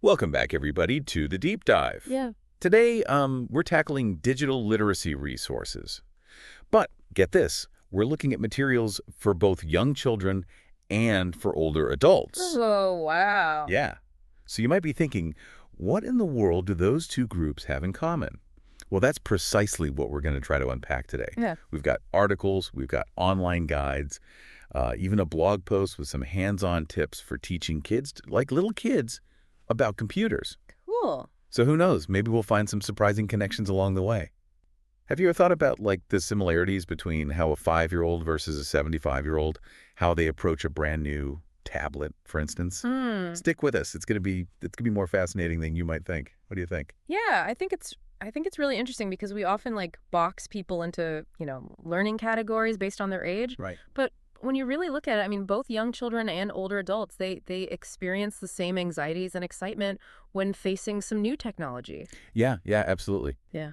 Welcome back, everybody, to the Deep Dive. Yeah. Today, we're tackling digital literacy resources. But get this, we're looking at materials for both young children and for older adults. Oh, wow. Yeah. So you might be thinking, what in the world do those two groups have in common? Well, that's precisely what we're going to try to unpack today. Yeah. We've got articles, we've got online guides, even a blog post with some hands-on tips for teaching kids, like little kids, about computers. Cool. So who knows? Maybe we'll find some surprising connections along the way. Have you ever thought about the similarities between how a 5-year-old versus a 75-year-old, how they approach a brand new tablet, for instance? Stick with us. It's gonna be more fascinating than you might think. What do you think? Yeah, I think it's really interesting because we often box people into, learning categories based on their age. Right. But when you really look at it, I mean, both young children and older adults, they experience the same anxieties and excitement when facing some new technology. Yeah, absolutely. Yeah.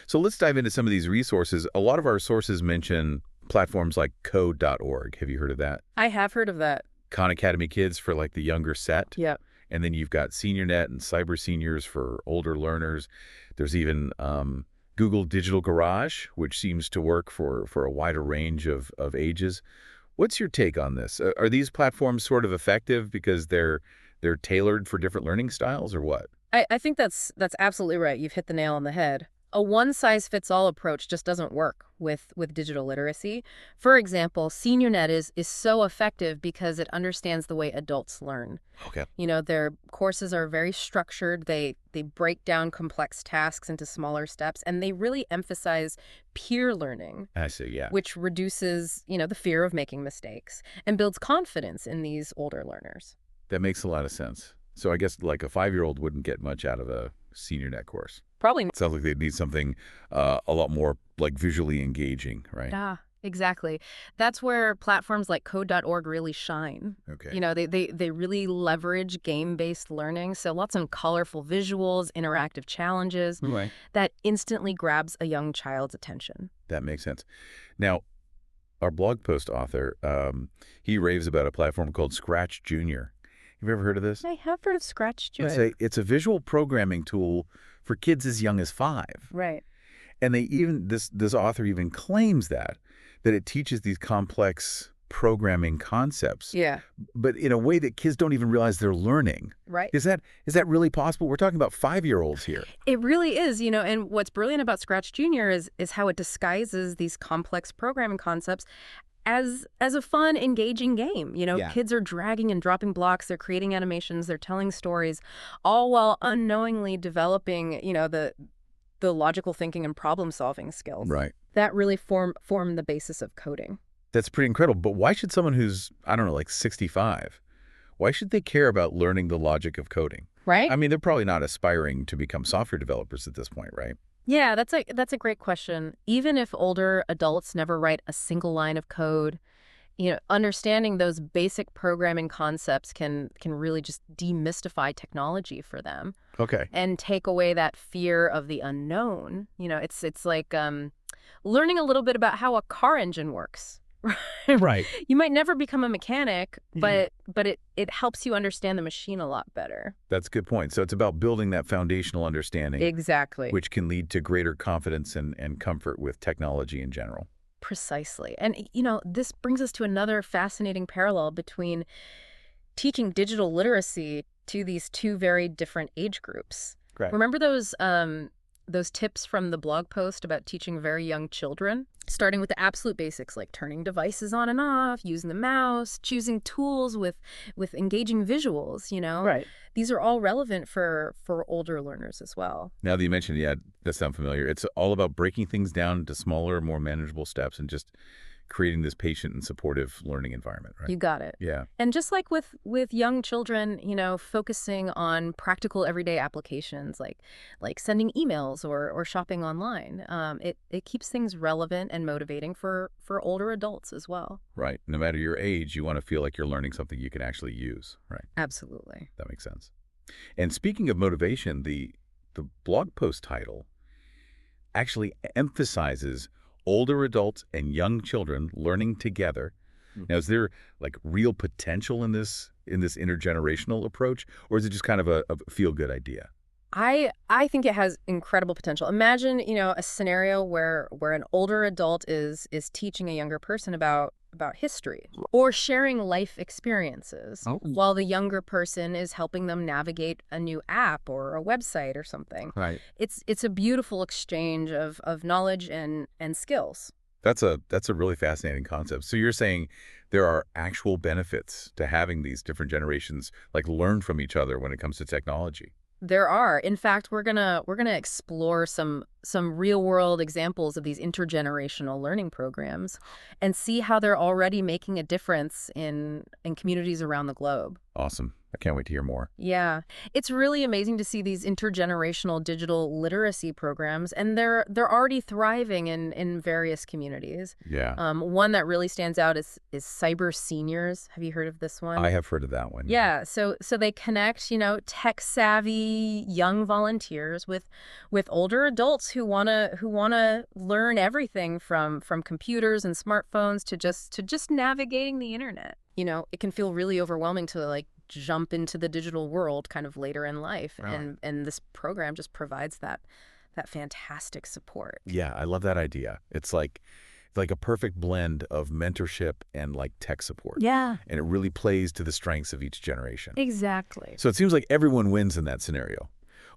So let's dive into some of these resources. A lot of our sources mention platforms like code.org. Have you heard of that? I have heard of that. Khan Academy Kids for the younger set. Yeah. And then you've got SeniorNet and Cyber Seniors for older learners. There's even Google Digital Garage, which seems to work for a wider range of ages. What's your take on this? Are these platforms sort of effective because they're tailored for different learning styles, or what? I think that's absolutely right. You've hit the nail on the head. A one-size-fits-all approach just doesn't work with digital literacy. For example, SeniorNet is so effective because it understands the way adults learn. Okay. Their courses are very structured. They break down complex tasks into smaller steps, and they really emphasize peer learning, I see, yeah. which reduces, the fear of making mistakes and builds confidence in these older learners. That makes a lot of sense. So I guess a 5-year-old wouldn't get much out of a SeniorNet course. Probably. Sounds like they'd need something a lot more visually engaging, right? Ah, exactly. That's where platforms like code.org really shine. Okay. They really leverage game-based learning, so lots of colorful visuals, interactive challenges Right. that instantly grabs a young child's attention. That makes sense. Now, our blog post author, he raves about a platform called Scratch Junior. Have you ever heard of this? I have heard of Scratch Junior. It's a visual programming tool for kids as young as 5. Right. And this author even claims that it teaches these complex programming concepts, Yeah. but in a way that kids don't even realize they're learning. Right. Is that really possible? We're talking about 5-year-olds here. It really is, and what's brilliant about Scratch Junior is how it disguises these complex programming concepts as a fun, engaging game. Yeah. Kids are dragging and dropping blocks, they're creating animations, they're telling stories, all while unknowingly developing, the logical thinking and problem-solving skills. Right. That really form the basis of coding. That's pretty incredible. But why should someone who's, 65, why should they care about learning the logic of coding? Right? I mean, they're probably not aspiring to become software developers at this point, right? Yeah, that's a great question. Even if older adults never write a single line of code, understanding those basic programming concepts can really just demystify technology for them. Okay. And take away that fear of the unknown. It's like learning a little bit about how a car engine works. Right. You might never become a mechanic, but it helps you understand the machine a lot better. That's a good point. So it's about building that foundational understanding, Exactly. which can lead to greater confidence and comfort with technology in general. Precisely. And, this brings us to another fascinating parallel between teaching digital literacy to these two very different age groups. Correct. Remember those tips from the blog post about teaching very young children? Starting with the absolute basics like turning devices on and off, using the mouse, choosing tools with engaging visuals, Right. These are all relevant for older learners as well. Now that you mentioned, yeah, that sounds familiar. It's all about breaking things down into smaller, more manageable steps and just creating this patient and supportive learning environment, right? You got it. Yeah. And just like with young children, focusing on practical everyday applications like sending emails or shopping online, it keeps things relevant and motivating for older adults as well. Right. No matter your age, you want to feel like you're learning something you can actually use, right? Absolutely. That makes sense. And speaking of motivation, the blog post title actually emphasizes older adults and young children learning together. Now, is there real potential in this in this intergenerational approach, or is it just kind of a feel-good idea? I think it has incredible potential. Imagine, a scenario where an older adult is teaching a younger person about history or sharing life experiences Oh, while the younger person is helping them navigate a new app or a website or something. right. It's a beautiful exchange of knowledge and skills. That's a really fascinating concept. So you're saying there are actual benefits to having these different generations like learn from each other when it comes to technology. There are. In fact, we're gonna explore some real-world examples of these intergenerational learning programs and see how they're already making a difference in communities around the globe. Awesome. I can't wait to hear more. Yeah. It's really amazing to see these intergenerational digital literacy programs, and they're already thriving in various communities. Yeah, One that really stands out is Cyber Seniors. Have you heard of this one? I have heard of that one. Yeah. Yeah, so they connect, tech-savvy young volunteers with older adults who wanna learn everything from computers and smartphones to just navigating the internet. It can feel really overwhelming to like jump into the digital world kind of later in life, Right. and this program just provides that fantastic support. Yeah, I love that idea. It's like a perfect blend of mentorship and like tech support. Yeah, And it really plays to the strengths of each generation. exactly. So it seems like everyone wins in that scenario.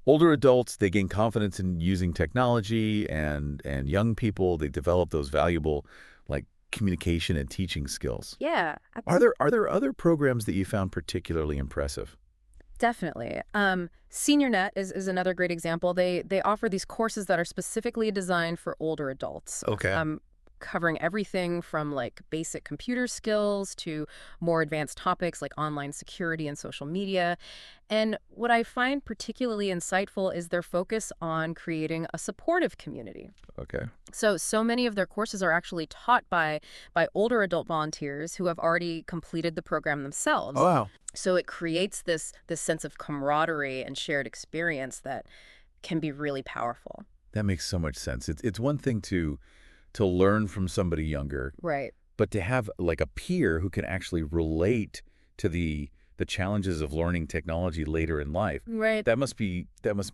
Older adults, they gain confidence in using technology, and young people, they develop those valuable like communication and teaching skills. Yeah, Are there other programs that you found particularly impressive? definitely. SeniorNet is another great example. They offer these courses that are specifically designed for older adults, Okay. covering everything from like basic computer skills to more advanced topics like online security and social media. And what I find particularly insightful is their focus on creating a supportive community. Okay. So many of their courses are actually taught by older adult volunteers who have already completed the program themselves. Wow. So it creates this sense of camaraderie and shared experience that can be really powerful. That makes so much sense. It's one thing to learn from somebody younger, Right. but to have like a peer who can actually relate to the challenges of learning technology later in life. Right. That must be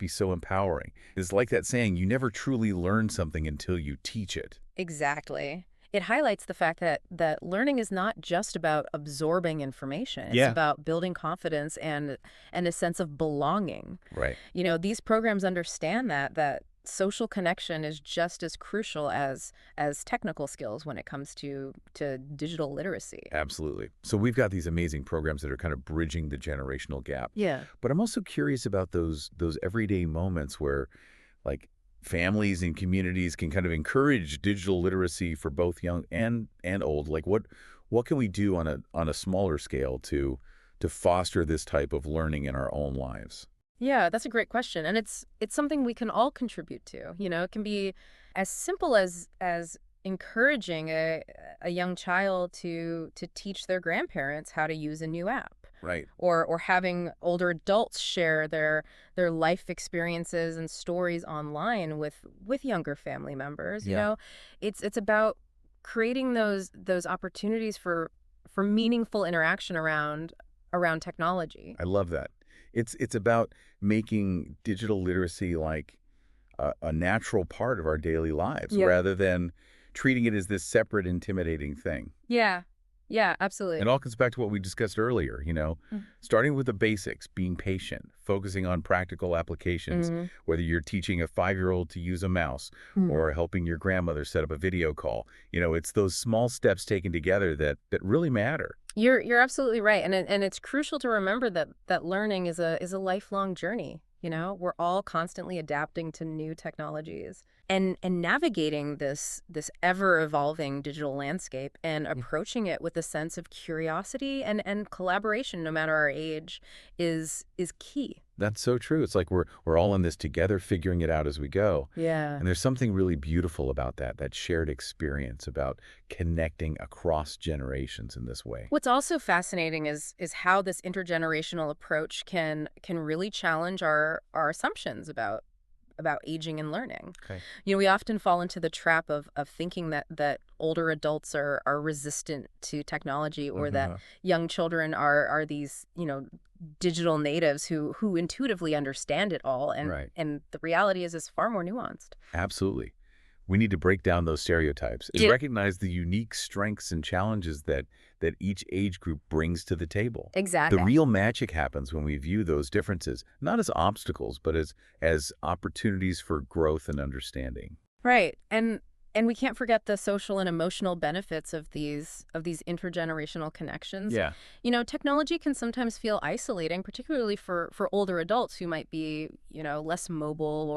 so empowering. It's like that saying, you never truly learn something until you teach it. Exactly. It highlights the fact that learning is not just about absorbing information. It's Yeah. about building confidence and a sense of belonging. Right. These programs understand that social connection is just as crucial as technical skills when it comes to digital literacy. Absolutely. So we've got these amazing programs that are kind of bridging the generational gap. Yeah. But I'm also curious about those everyday moments where like families and communities can kind of encourage digital literacy for both young and old. Like what can we do on a smaller scale to foster this type of learning in our own lives? Yeah, that's a great question. And it's something we can all contribute to. It can be as simple as encouraging a young child to teach their grandparents how to use a new app. Right. Or having older adults share their life experiences and stories online with younger family members. Yeah. It's about creating those opportunities for meaningful interaction around technology. I love that. It's about making digital literacy like a natural part of our daily lives Yeah. rather than treating it as this separate, intimidating thing. Yeah. Yeah, absolutely. It all comes back to what we discussed earlier, Mm. starting with the basics, being patient, focusing on practical applications, Mhm. whether you're teaching a 5-year-old to use a mouse Mm. or helping your grandmother set up a video call. It's those small steps taken together that really matter. You're absolutely right, and it's crucial to remember that learning is a lifelong journey. We're all constantly adapting to new technologies and navigating this ever evolving digital landscape and approaching it with a sense of curiosity and collaboration, no matter our age, is key. That's so true. It's like we're all in this together, figuring it out as we go. Yeah. And there's something really beautiful about that shared experience, about connecting across generations in this way. What's also fascinating is how this intergenerational approach can really challenge our assumptions about about aging and learning. Okay. We often fall into the trap of thinking that older adults are resistant to technology, or that young children are these, digital natives who intuitively understand it all. And Right. and the reality is far more nuanced. Absolutely. We need to break down those stereotypes and Yeah. recognize the unique strengths and challenges that each age group brings to the table. The Exactly. real magic happens when we view those differences not as obstacles, but as opportunities for growth and understanding. Right. And we can't forget the social and emotional benefits of these intergenerational connections. Yeah. Technology can sometimes feel isolating, particularly for older adults who might be, less mobile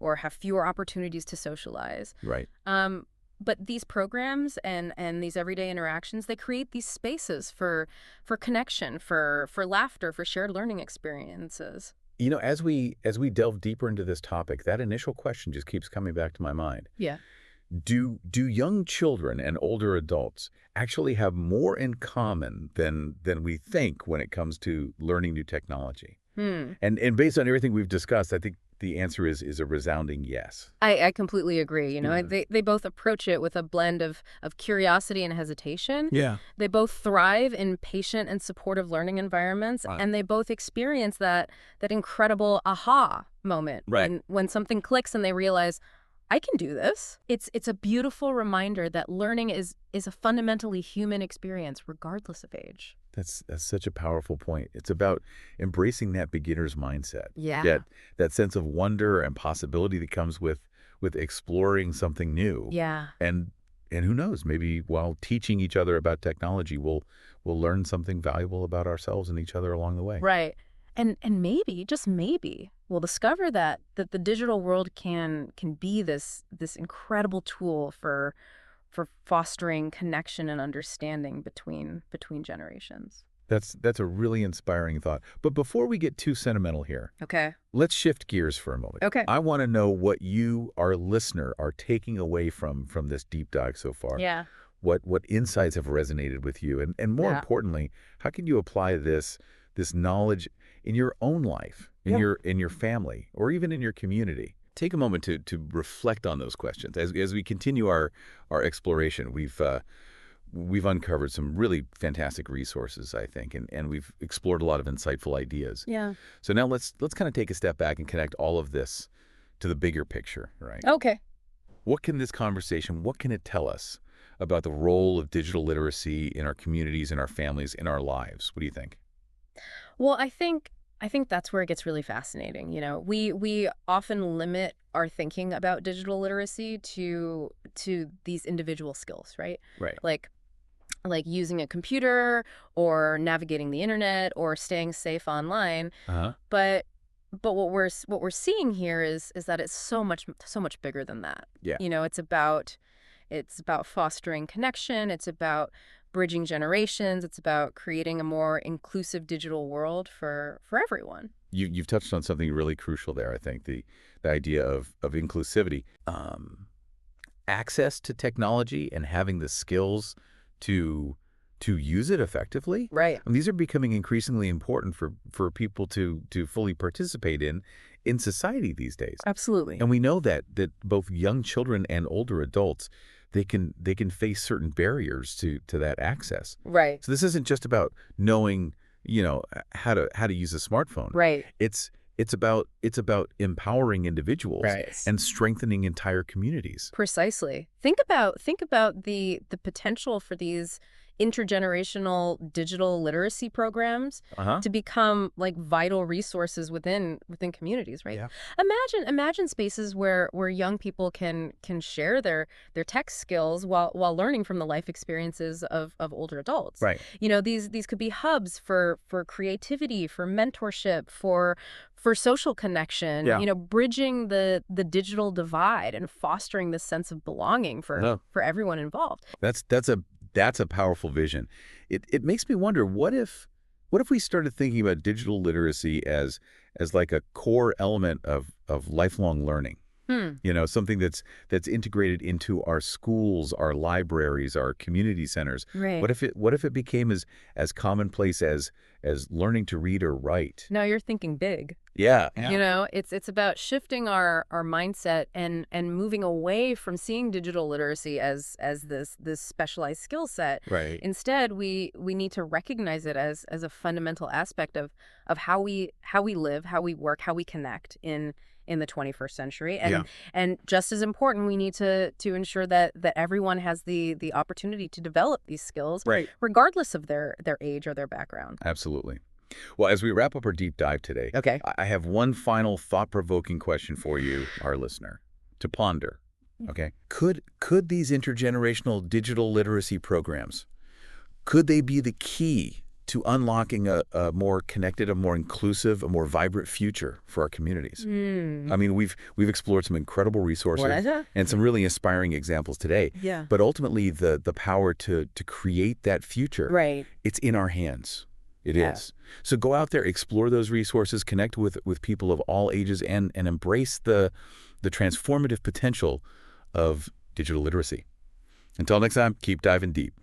or have fewer opportunities to socialize. Right. But these programs and these everyday interactions, they create these spaces for connection, for laughter, for shared learning experiences. As we delve deeper into this topic, that initial question just keeps coming back to my mind. Yeah. Do young children and older adults actually have more in common than we think when it comes to learning new technology? Hmm. And based on everything we've discussed, I think the answer is a resounding yes. I completely agree. Yeah. They both approach it with a blend of curiosity and hesitation. Yeah. They both thrive in patient and supportive learning environments, Right. and they both experience that incredible aha moment Right. when something clicks and they realize, I can do this. It's a beautiful reminder that learning is a fundamentally human experience, regardless of age. That's such a powerful point. It's about embracing that beginner's mindset. Yeah. That sense of wonder and possibility that comes with exploring something new. Yeah. And who knows, maybe while teaching each other about technology, we'll learn something valuable about ourselves and each other along the way. Right. And maybe, just maybe, we'll discover that the digital world can be this incredible tool for fostering connection and understanding between generations. That's a really inspiring thought. But before we get too sentimental here, Okay. let's shift gears for a moment. Okay. I want to know what you, our listener, are taking away from this deep dive so far. Yeah. What insights have resonated with you, and more Yeah. importantly, how can you apply this knowledge in your own life, in Yeah. your family, or even in your community? Take a moment to reflect on those questions as we continue our exploration. We've uncovered some really fantastic resources, I think, and we've explored a lot of insightful ideas. Yeah. So now let's kind of take a step back and connect all of this to the bigger picture, right? Okay. What can this conversation, what can it tell us about the role of digital literacy in our communities, in our families, in our lives? What do you think? Well, I think that's where it gets really fascinating. We often limit our thinking about digital literacy to these individual skills, right? Right. Like using a computer or navigating the internet or staying safe online. Uh-huh. But what we're seeing here is that it's so much bigger than that. Yeah. It's about fostering connection. It's about bridging generations. It's about creating a more inclusive digital world for everyone. You've touched on something really crucial there, I think, the idea of inclusivity. Access to technology and having the skills to use it effectively. Right. And these are becoming increasingly important for people to fully participate in society these days. Absolutely. And we know that both young children and older adults, they can face certain barriers to that access. Right. So this isn't just about knowing, how to use a smartphone. Right. It's about empowering individuals Right. and strengthening entire communities. Precisely. Think about the potential for these intergenerational digital literacy programs Uh-huh. to become like vital resources within communities, right? Yeah. Imagine spaces where young people can share their tech skills while learning from the life experiences of older adults. Right. These could be hubs for creativity, for mentorship, for social connection, Yeah. bridging the digital divide and fostering this sense of belonging Yeah. for everyone involved. That's a powerful vision. It makes me wonder, what if we started thinking about digital literacy as like a core element of lifelong learning? Something that's integrated into our schools, our libraries, our community centers. Right. What if it became as commonplace as as learning to read or write. Now you're thinking big. Yeah, You yeah. know, it's about shifting our mindset and moving away from seeing digital literacy as this specialized skill set. Right. Instead, we need to recognize it as a fundamental aspect of how we live, how we work, how we connect in the 21st century. Yeah. And just as important, we need to ensure that everyone has the opportunity to develop these skills Right. regardless of their age or their background. Absolutely. Well, as we wrap up our deep dive today, Okay. I have one final thought-provoking question for you, our listener, to ponder. Okay? Could these intergenerational digital literacy programs, could they be the key to unlocking a more connected, a more inclusive, a more vibrant future for our communities? Mm. I mean, we've explored some incredible resources and some really inspiring examples today. Yeah. But ultimately, the power to create that future, Right. it's in our hands. It Yeah. is. So go out there, explore those resources, connect with people of all ages, and embrace the transformative potential of digital literacy. Until next time, keep diving deep.